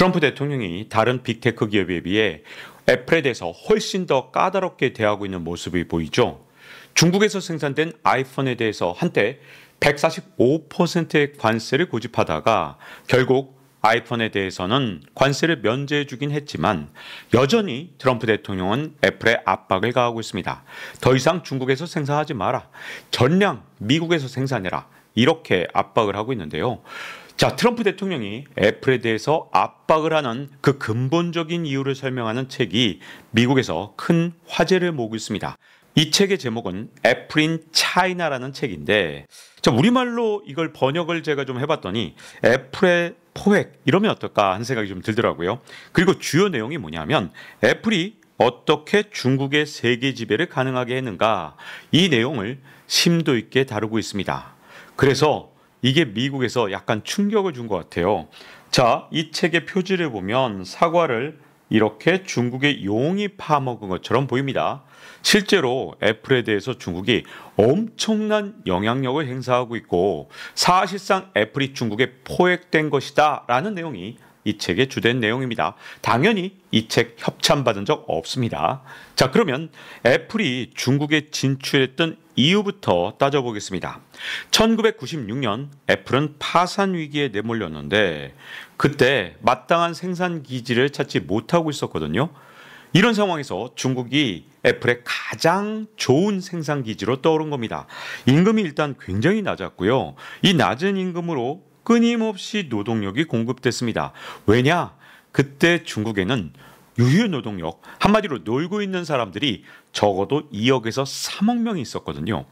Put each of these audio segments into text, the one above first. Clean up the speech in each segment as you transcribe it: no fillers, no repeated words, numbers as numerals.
트럼프 대통령이 다른 빅테크 기업에 비해 애플에 대해서 훨씬 더 까다롭게 대하고 있는 모습이 보이죠. 중국에서 생산된 아이폰에 대해서 한때 145%의 관세를 고집하다가 결국 아이폰에 대해서는 관세를 면제해 주긴 했지만 여전히 트럼프 대통령은 애플에 압박을 가하고 있습니다. 더 이상 중국에서 생산하지 마라. 전량 미국에서 생산해라. 이렇게 압박을 하고 있는데요. 자, 트럼프 대통령이 애플에 대해서 압박을 하는 그 근본적인 이유를 설명하는 책이 미국에서 큰 화제를 모으고 있습니다. 이 책의 제목은 애플 인 차이나라는 책인데, 자, 우리말로 이걸 번역을 제가 좀 해봤더니 애플의 포획 이러면 어떨까 하는 생각이 좀 들더라고요. 그리고 주요 내용이 뭐냐면 애플이 어떻게 중국의 세계 지배를 가능하게 했는가, 이 내용을 심도 있게 다루고 있습니다. 그래서 이게 미국에서 약간 충격을 준 것 같아요. 자, 이 책의 표지를 보면 사과를 이렇게 중국의 용이 파먹은 것처럼 보입니다. 실제로 애플에 대해서 중국이 엄청난 영향력을 행사하고 있고 사실상 애플이 중국에 포획된 것이다 라는 내용이 이 책의 주된 내용입니다. 당연히 이 책 협찬받은 적 없습니다. 자, 그러면 애플이 중국에 진출했던 이유부터 따져보겠습니다. 1996년 애플은 파산 위기에 내몰렸는데 그때 마땅한 생산 기지를 찾지 못하고 있었거든요. 이런 상황에서 중국이 애플의 가장 좋은 생산 기지로 떠오른 겁니다. 임금이 일단 굉장히 낮았고요. 이 낮은 임금으로 끊임없이 노동력이 공급됐습니다. 왜냐? 그때 중국에는 유휴 노동력, 한마디로 놀고 있는 사람들이 적어도 2억에서 3억 명이 있었거든요.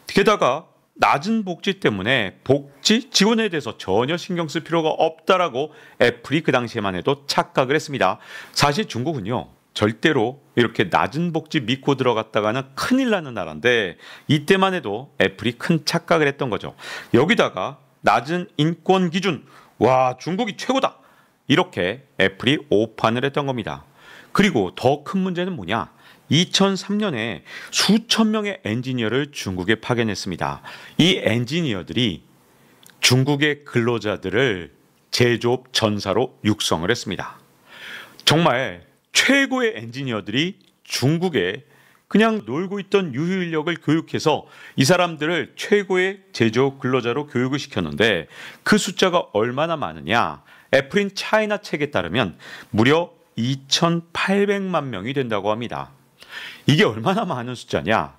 게다가 낮은 복지 때문에 복지 직원에 대해서 전혀 신경 쓸 필요가 없다라고 애플이 그 당시에만 해도 착각을 했습니다. 사실 중국은요, 절대로 이렇게 낮은 복지 믿고 들어갔다가는 큰일 나는 나라인데 이때만 해도 애플이 큰 착각을 했던 거죠. 여기다가 낮은 인권 기준, 와, 중국이 최고다, 이렇게 애플이 오판을 했던 겁니다. 그리고 더 큰 문제는 뭐냐? 2003년에 수천 명의 엔지니어를 중국에 파견했습니다. 이 엔지니어들이 중국의 근로자들을 제조업 전사로 육성을 했습니다. 정말 최고의 엔지니어들이 중국에 그냥 놀고 있던 유휴 인력을 교육해서 이 사람들을 최고의 제조업 근로자로 교육을 시켰는데 그 숫자가 얼마나 많으냐? 애플 인 차이나 책에 따르면 무려 2,800만 명이 된다고 합니다. 이게 얼마나 많은 숫자냐?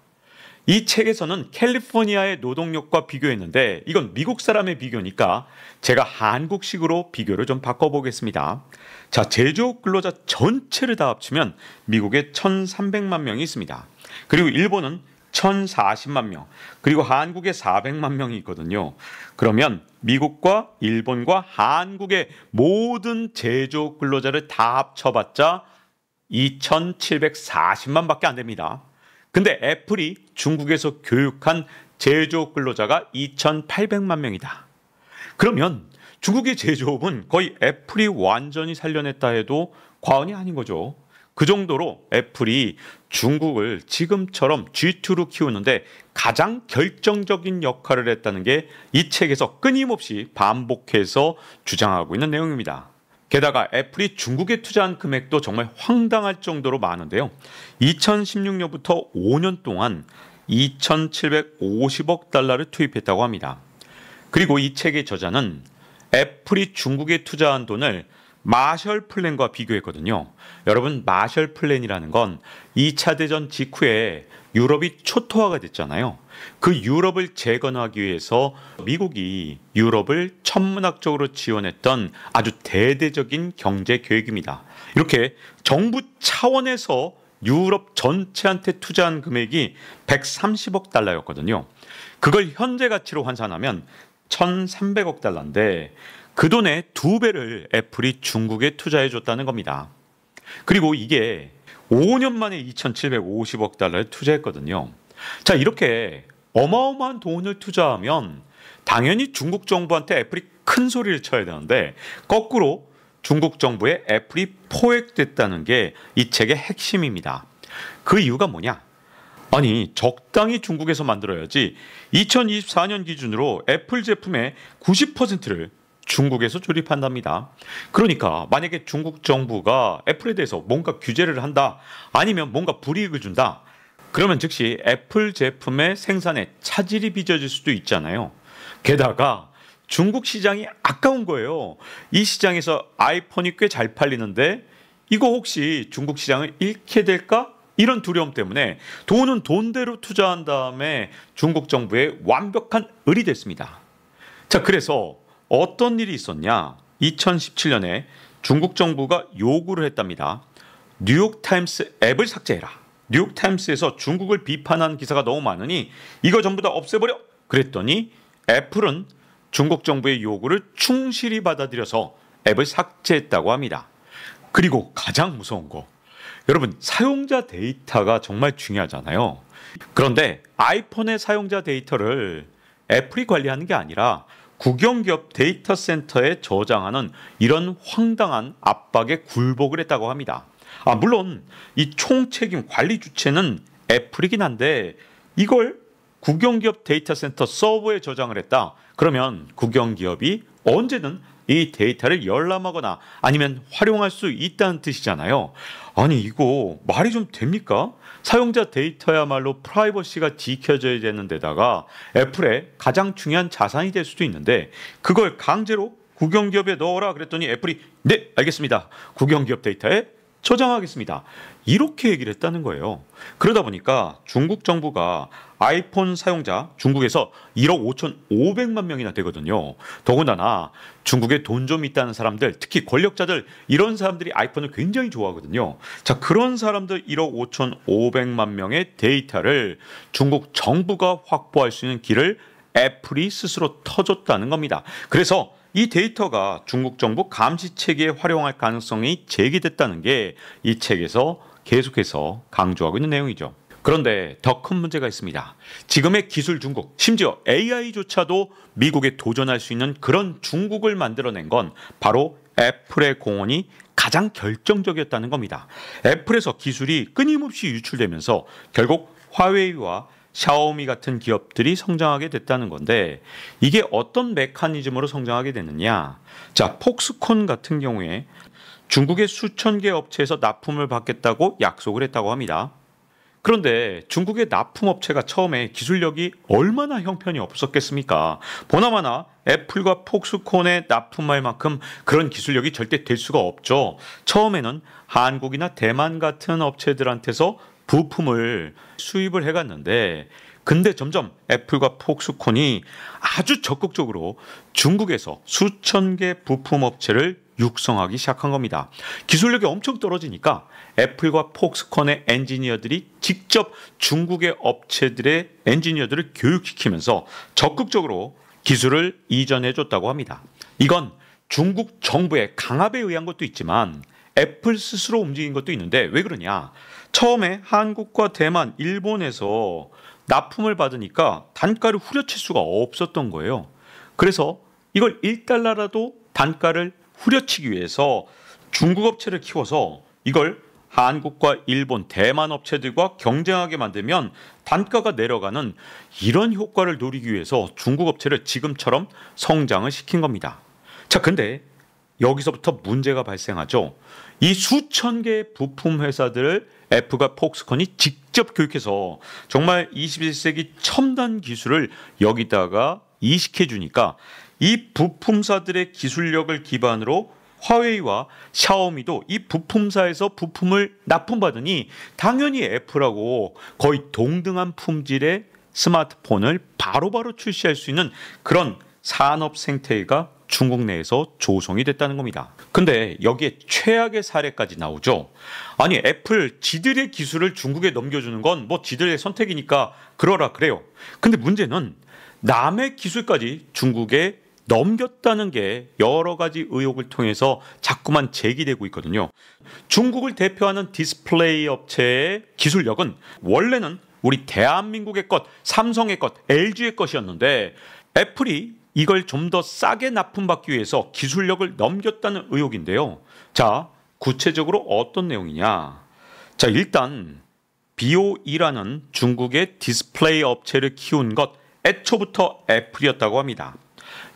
이 책에서는 캘리포니아의 노동력과 비교했는데 이건 미국 사람의 비교니까 제가 한국식으로 비교를 좀 바꿔보겠습니다. 자, 제조업 근로자 전체를 다 합치면 미국에 1,300만 명이 있습니다. 그리고 일본은 1,040만 명, 그리고 한국에 400만 명이 있거든요. 그러면 미국과 일본과 한국의 모든 제조업 근로자를 다 합쳐봤자 2,740만 밖에 안 됩니다. 근데 애플이 중국에서 교육한 제조업 근로자가 2,800만 명이다. 그러면 중국의 제조업은 거의 애플이 완전히 살려냈다 해도 과언이 아닌 거죠. 그 정도로 애플이 중국을 지금처럼 G2로 키우는데 가장 결정적인 역할을 했다는 게 이 책에서 끊임없이 반복해서 주장하고 있는 내용입니다. 게다가 애플이 중국에 투자한 금액도 정말 황당할 정도로 많은데요. 2016년부터 5년 동안 2,750억 달러를 투입했다고 합니다. 그리고 이 책의 저자는 애플이 중국에 투자한 돈을 마셜 플랜과 비교했거든요. 여러분, 마셜 플랜이라는 건 2차 대전 직후에 유럽이 초토화가 됐잖아요. 그 유럽을 재건하기 위해서 미국이 유럽을 천문학적으로 지원했던 아주 대대적인 경제 계획입니다. 이렇게 정부 차원에서 유럽 전체한테 투자한 금액이 130억 달러였거든요. 그걸 현재 가치로 환산하면 1,300억 달러인데 그 돈의 2배를 애플이 중국에 투자해 줬다는 겁니다. 그리고 이게 5년 만에 2,750억 달러를 투자했거든요. 자, 이렇게 어마어마한 돈을 투자하면 당연히 중국 정부한테 애플이 큰 소리를 쳐야 되는데 거꾸로 중국 정부에 애플이 포획됐다는 게 이 책의 핵심입니다. 그 이유가 뭐냐? 아니, 적당히 중국에서 만들어야지 2024년 기준으로 애플 제품의 90%를 중국에서 조립한답니다. 그러니까 만약에 중국 정부가 애플에 대해서 뭔가 규제를 한다, 아니면 뭔가 불이익을 준다, 그러면 즉시 애플 제품의 생산에 차질이 빚어질 수도 있잖아요. 게다가 중국 시장이 아까운 거예요. 이 시장에서 아이폰이 꽤 잘 팔리는데 이거 혹시 중국 시장을 잃게 될까? 이런 두려움 때문에 돈은 돈대로 투자한 다음에 중국 정부의 완벽한 을이 됐습니다. 자, 그래서 어떤 일이 있었냐? 2017년에 중국 정부가 요구를 했답니다. 뉴욕타임스 앱을 삭제해라. 뉴욕타임스에서 중국을 비판한 기사가 너무 많으니 이거 전부 다 없애버려. 그랬더니 애플은 중국 정부의 요구를 충실히 받아들여서 앱을 삭제했다고 합니다. 그리고 가장 무서운 거, 여러분, 사용자 데이터가 정말 중요하잖아요. 그런데 아이폰의 사용자 데이터를 애플이 관리하는 게 아니라 국영기업 데이터 센터에 저장하는 이런 황당한 압박에 굴복을 했다고 합니다. 물론 이 총책임 관리 주체는 애플이긴 한데 이걸 국영기업 데이터 센터 서버에 저장을 했다. 그러면 국영기업이 언제든 이 데이터를 열람하거나 아니면 활용할 수 있다는 뜻이잖아요. 아니, 이거 말이 좀 됩니까? 사용자 데이터야말로 프라이버시가 지켜져야 되는 데다가 애플의 가장 중요한 자산이 될 수도 있는데 그걸 강제로 국영기업에 넣어라 그랬더니 애플이 네, 알겠습니다. 국영기업 데이터에 저장하겠습니다. 이렇게 얘기를 했다는 거예요. 그러다 보니까 중국 정부가 아이폰 사용자 중국에서 1억 5,500만 명이나 되거든요. 더군다나 중국에 돈 좀 있다는 사람들, 특히 권력자들, 이런 사람들이 아이폰을 굉장히 좋아하거든요. 자, 그런 사람들 1억 5,500만 명의 데이터를 중국 정부가 확보할 수 있는 길을 애플이 스스로 터줬다는 겁니다. 그래서 이 데이터가 중국 정부 감시 체계에 활용할 가능성이 제기됐다는 게 이 책에서 계속해서 강조하고 있는 내용이죠. 그런데 더 큰 문제가 있습니다. 지금의 기술 중국, 심지어 AI조차도 미국에 도전할 수 있는 그런 중국을 만들어낸 건 바로 애플의 공헌이 가장 결정적이었다는 겁니다. 애플에서 기술이 끊임없이 유출되면서 결국 화웨이와 샤오미 같은 기업들이 성장하게 됐다는 건데 이게 어떤 메커니즘으로 성장하게 됐느냐? 자, 폭스콘 같은 경우에 중국의 수천 개 업체에서 납품을 받겠다고 약속을 했다고 합니다. 그런데 중국의 납품업체가 처음에 기술력이 얼마나 형편이 없었겠습니까? 보나마나 애플과 폭스콘에 납품할 만큼 그런 기술력이 절대 될 수가 없죠. 처음에는 한국이나 대만 같은 업체들한테서 부품을 수입을 해갔는데 근데 점점 애플과 폭스콘이 아주 적극적으로 중국에서 수천 개 부품 업체를 육성하기 시작한 겁니다. 기술력이 엄청 떨어지니까 애플과 폭스콘의 엔지니어들이 직접 중국의 업체들의 엔지니어들을 교육시키면서 적극적으로 기술을 이전해 줬다고 합니다. 이건 중국 정부의 강압에 의한 것도 있지만 애플 스스로 움직인 것도 있는데 왜 그러냐? 처음에 한국과 대만, 일본에서 납품을 받으니까 단가를 후려칠 수가 없었던 거예요. 그래서 이걸 1달러라도 단가를 후려치기 위해서 중국 업체를 키워서 이걸 한국과 일본, 대만 업체들과 경쟁하게 만들면 단가가 내려가는 이런 효과를 노리기 위해서 중국 업체를 지금처럼 성장을 시킨 겁니다. 자, 근데 여기서부터 문제가 발생하죠. 이 수천 개의 부품 회사들을 애플과 폭스콘이 직접 교육해서 정말 21세기 첨단 기술을 여기다가 이식해 주니까 이 부품사들의 기술력을 기반으로 화웨이와 샤오미도 이 부품사에서 부품을 납품받으니 당연히 애플하고 거의 동등한 품질의 스마트폰을 바로바로 출시할 수 있는 그런 산업 생태계가 중국 내에서 조성이 됐다는 겁니다. 근데 여기에 최악의 사례까지 나오죠. 아니, 애플 지들의 기술을 중국에 넘겨주는 건 뭐 지들의 선택이니까 그러라 그래요. 근데 문제는 남의 기술까지 중국에 넘겼다는 게 여러 가지 의혹을 통해서 자꾸만 제기되고 있거든요. 중국을 대표하는 디스플레이 업체의 기술력은 원래는 우리 대한민국의 것, 삼성의 것, LG의 것이었는데 애플이 이걸 좀 더 싸게 납품받기 위해서 기술력을 넘겼다는 의혹인데요. 자, 구체적으로 어떤 내용이냐? 자, 일단 BOE라는 중국의 디스플레이 업체를 키운 것 애초부터 애플이었다고 합니다.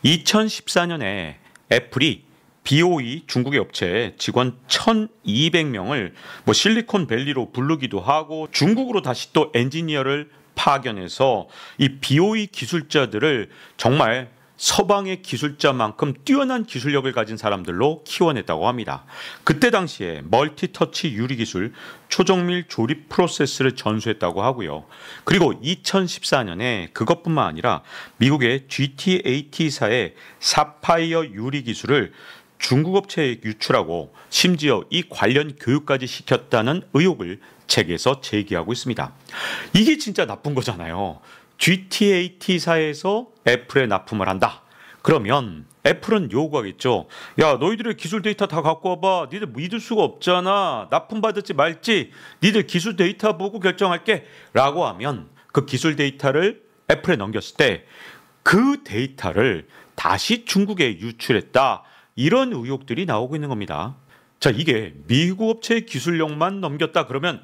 2014년에 애플이 BOE 중국의 업체 직원 1,200명을 실리콘밸리로 부르기도 하고 중국으로 다시 또 엔지니어를 파견해서 이 BOE 기술자들을 정말 서방의 기술자만큼 뛰어난 기술력을 가진 사람들로 키워냈다고 합니다. 그때 당시에 멀티터치 유리 기술, 초정밀 조립 프로세스를 전수했다고 하고요. 그리고 2014년에 그것뿐만 아니라 미국의 GTAT사의 사파이어 유리 기술을 중국 업체에 유출하고 심지어 이 관련 교육까지 시켰다는 의혹을 책에서 제기하고 있습니다. 이게 진짜 나쁜 거잖아요. GTAT사에서 애플에 납품을 한다. 그러면 애플은 요구하겠죠. 야, 너희들의 기술 데이터 다 갖고 와봐. 니들 믿을 수가 없잖아. 납품받을지 말지 니들 기술 데이터 보고 결정할게 라고 하면 그 기술 데이터를 애플에 넘겼을 때 그 데이터를 다시 중국에 유출했다. 이런 의혹들이 나오고 있는 겁니다. 자, 이게 미국 업체의 기술력만 넘겼다 그러면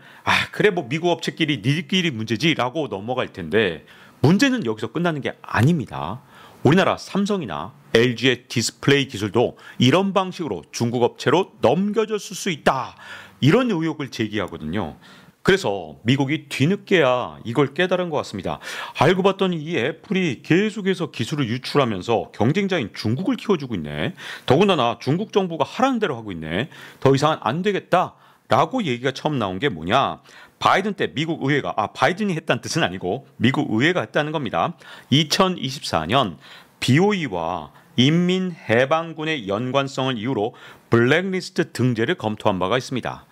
그래 미국 업체끼리 니들끼리 문제지라고 넘어갈 텐데 문제는 여기서 끝나는 게 아닙니다. 우리나라 삼성이나 LG의 디스플레이 기술도 이런 방식으로 중국 업체로 넘겨졌을 수 있다. 이런 의혹을 제기하거든요. 그래서 미국이 뒤늦게야 이걸 깨달은 것 같습니다. 알고 봤더니 이 애플이 계속해서 기술을 유출하면서 경쟁자인 중국을 키워주고 있네. 더군다나 중국 정부가 하라는 대로 하고 있네. 더 이상은 안 되겠다라고 얘기가 처음 나온 게 뭐냐. 바이든 때 미국 의회가 바이든이 했다는 뜻은 아니고 미국 의회가 했다는 겁니다. 2024년 BOE와 인민해방군의 연관성을 이유로 블랙리스트 등재를 검토한 바가 있습니다.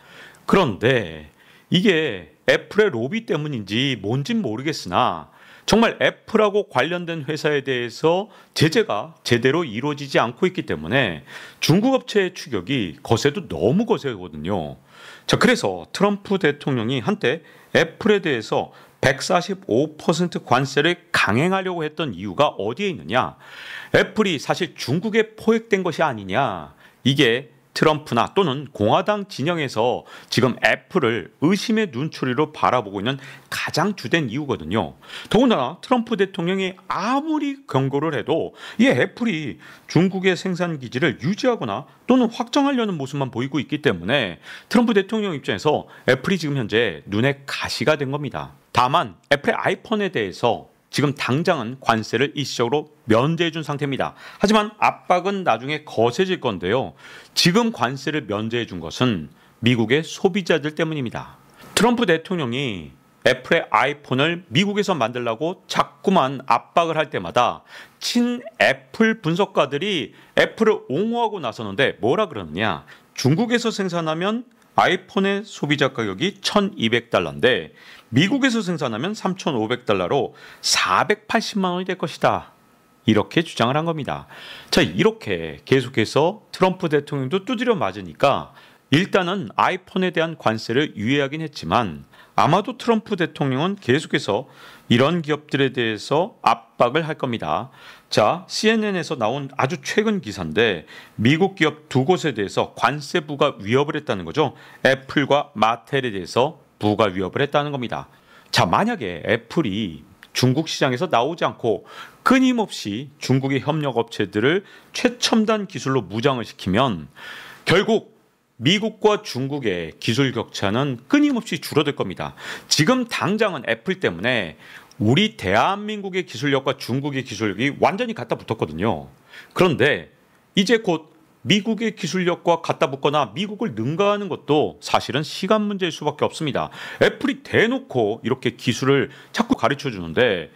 그런데 이게 애플의 로비 때문인지 뭔진 모르겠으나 정말 애플하고 관련된 회사에 대해서 제재가 제대로 이루어지지 않고 있기 때문에 중국 업체의 추격이 거세도 너무 거세거든요. 자, 그래서 트럼프 대통령이 한때 애플에 대해서 145% 관세를 강행하려고 했던 이유가 어디에 있느냐? 애플이 사실 중국에 포획된 것이 아니냐? 이게 트럼프나 또는 공화당 진영에서 지금 애플을 의심의 눈초리로 바라보고 있는 가장 주된 이유거든요. 더군다나 트럼프 대통령이 아무리 경고를 해도 이 애플이 중국의 생산 기지를 유지하거나 또는 확장하려는 모습만 보이고 있기 때문에 트럼프 대통령 입장에서 애플이 지금 현재 눈에 가시가 된 겁니다. 다만 애플의 아이폰에 대해서 지금 당장은 관세를 일시적으로 면제해 준 상태입니다. 하지만 압박은 나중에 거세질 건데요. 지금 관세를 면제해 준 것은 미국의 소비자들 때문입니다. 트럼프 대통령이 애플의 아이폰을 미국에서 만들라고 자꾸만 압박을 할 때마다 친 애플 분석가들이 애플을 옹호하고 나서는데 뭐라 그러느냐. 중국에서 생산하면 아이폰의 소비자 가격이 1,200달러인데 미국에서 생산하면 3,500달러로 480만 원이 될 것이다. 이렇게 주장을 한 겁니다. 자, 이렇게 계속해서 트럼프 대통령도 두드려 맞으니까 일단은 아이폰에 대한 관세를 유예하긴 했지만 아마도 트럼프 대통령은 계속해서 이런 기업들에 대해서 압박을 할 겁니다. 자, CNN에서 나온 아주 최근 기사인데 미국 기업 두 곳에 대해서 관세 부과 위협을 했다는 거죠. 애플과 마텔에 대해서 부가 위협을 했다는 겁니다. 자, 만약에 애플이 중국 시장에서 나오지 않고 끊임없이 중국의 협력 업체들을 최첨단 기술로 무장을 시키면 결국 미국과 중국의 기술 격차는 끊임없이 줄어들 겁니다. 지금 당장은 애플 때문에 우리 대한민국의 기술력과 중국의 기술력이 완전히 갖다 붙었거든요. 그런데 이제 곧 미국의 기술력과 갖다 붙거나 미국을 능가하는 것도 사실은 시간 문제일 수밖에 없습니다. 애플이 대놓고 이렇게 기술을 자꾸 가르쳐 주는데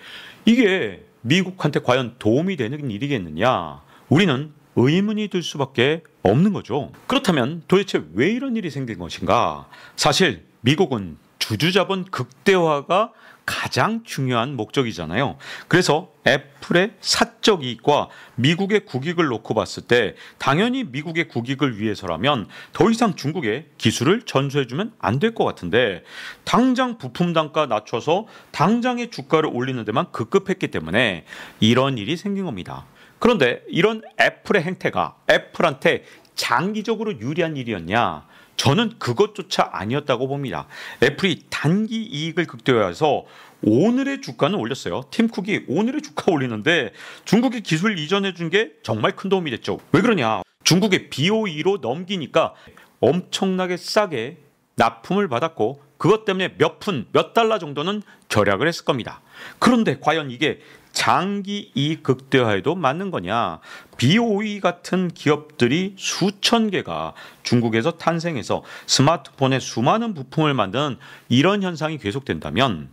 이게 미국한테 과연 도움이 되는 일이겠느냐? 우리는 의문이 들 수밖에 없는 거죠. 그렇다면 도대체 왜 이런 일이 생긴 것인가? 사실 미국은 주주자본 극대화가 가장 중요한 목적이잖아요. 그래서 애플의 사적 이익과 미국의 국익을 놓고 봤을 때 당연히 미국의 국익을 위해서라면 더 이상 중국에 기술을 전수해주면 안 될 것 같은데 당장 부품 단가 낮춰서 당장의 주가를 올리는 데만 급급했기 때문에 이런 일이 생긴 겁니다. 그런데 이런 애플의 행태가 애플한테 장기적으로 유리한 일이었냐? 저는 그것조차 아니었다고 봅니다. 애플이 단기 이익을 극대화해서 오늘의 주가는 올렸어요. 팀 쿡이 오늘의 주가 올리는데 중국이 기술 이전해 준 게 정말 큰 도움이 됐죠. 왜 그러냐? 중국의 BOE로 넘기니까 엄청나게 싸게 납품을 받았고 그것 때문에 몇 푼, 몇 달러 정도는 절약을 했을 겁니다. 그런데 과연 이게 장기 이익 극대화에도 맞는 거냐? BOE 같은 기업들이 수천 개가 중국에서 탄생해서 스마트폰의 수많은 부품을 만드는 이런 현상이 계속된다면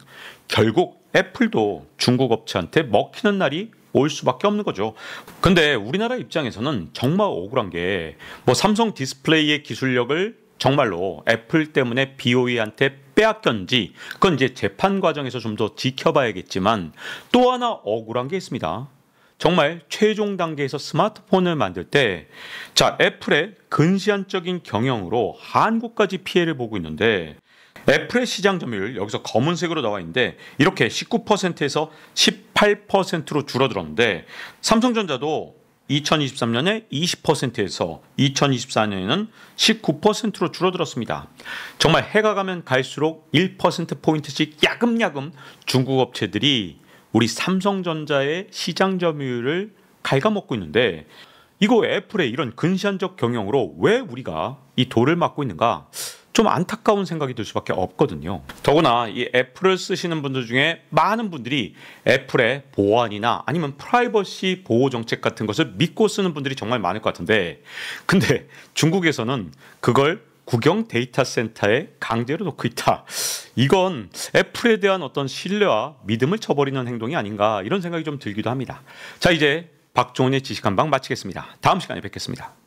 결국 애플도 중국 업체한테 먹히는 날이 올 수밖에 없는 거죠. 근데 우리나라 입장에서는 정말 억울한 게 삼성 디스플레이의 기술력을 정말로 애플 때문에 BOE한테 빼앗겼는지 그건 이제 재판 과정에서 좀 더 지켜봐야겠지만 또 하나 억울한 게 있습니다. 정말 최종 단계에서 스마트폰을 만들 때 애플의 근시안적인 경영으로 한국까지 피해를 보고 있는데 애플의 시장 점유율 여기서 검은색으로 나와 있는데 이렇게 19%에서 18%로 줄어들었는데 삼성전자도 2023년에 20%에서 2024년에는 19%로 줄어들었습니다. 정말 해가 가면 갈수록 1%포인트씩 야금야금 중국 업체들이 우리 삼성전자의 시장 점유율을 갉아먹고 있는데 이거 애플의 이런 근시안적 경영으로 왜 우리가 이 돌을 맞고 있는가? 좀 안타까운 생각이 들 수밖에 없거든요. 더구나 이 애플을 쓰시는 분들 중에 많은 분들이 애플의 보안이나 아니면 프라이버시 보호 정책 같은 것을 믿고 쓰는 분들이 정말 많을 것 같은데 근데 중국에서는 그걸 국영 데이터 센터에 강제로 놓고 있다. 이건 애플에 대한 어떤 신뢰와 믿음을 저버리는 행동이 아닌가 이런 생각이 좀 들기도 합니다. 자, 이제 박종훈의 지식한방 마치겠습니다. 다음 시간에 뵙겠습니다.